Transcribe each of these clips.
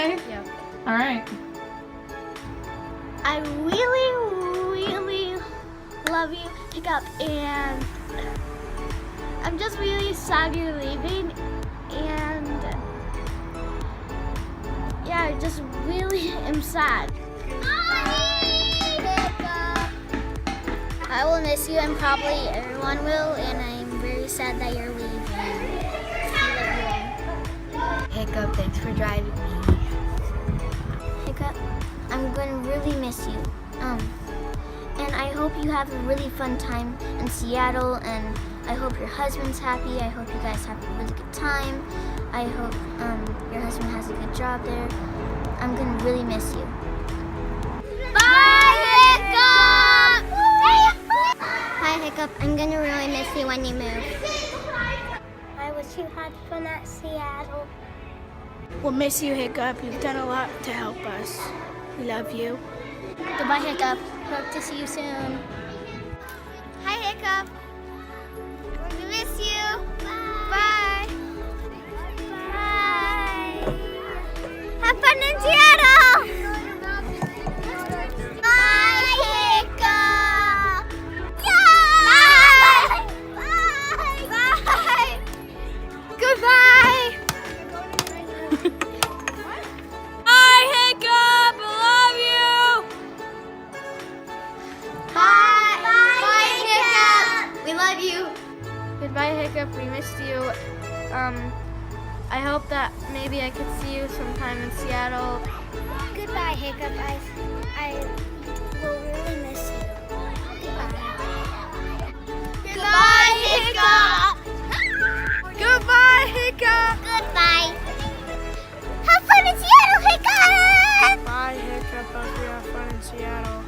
Okay. Yep. All right. I really love you, Hiccup, and I'm just really sad you're leaving, and yeah, I just really am sad. I will miss you, and probably everyone will, and I'm very sad that you're leaving. Hiccup, thanks for driving me. Hiccup, I'm going to really miss you. And I hope you have a really fun time in Seattle, and I hope your husband's happy. I hope you guys have a really good time. I hope your husband has a good job there. I'm going to really miss you. Bye, Hiccup! Hi, Hiccup. I'm going to really miss you when you move. I wish you had fun at Seattle. We'll miss you, Hiccup. You've done a lot to help us. We love you. Goodbye, Hiccup. Hope to see you soon. Hi, Hiccup. We miss you. Bye. Bye. Have fun in Seattle. Bye, Hiccup. Bye. Bye. Bye. Goodbye. Bye, Hiccup. I love you. Bye. Bye, Hiccup. We love you. Goodbye, Hiccup. We missed you. I hope that maybe I could see you sometime in Seattle. Goodbye, Hiccup. I will really miss you. Goodbye. Goodbye, Hiccup. Goodbye, Hiccup. Goodbye. Have fun in Seattle, Hiccup. Bye, Hiccup. Hope you have fun in Seattle.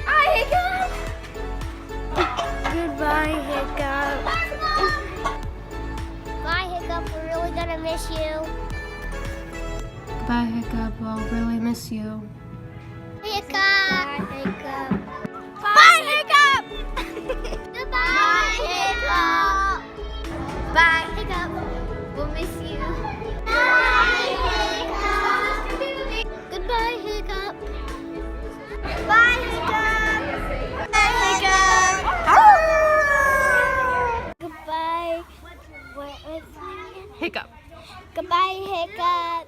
Bye, Hiccup. Goodbye, Hiccup. Bye, Hiccup. We're really gonna miss you. Bye, Hiccup. I'll really miss you. Hiccup. Bye, Hiccup. Bye, Hiccup. Goodbye, Hiccup. Bye, Hiccup. We'll miss you. Bye, Hiccup. Goodbye, Hiccup. Bye, Hiccup. Bye, Hiccup. Goodbye. What was that? Hiccup. Goodbye, Hiccup.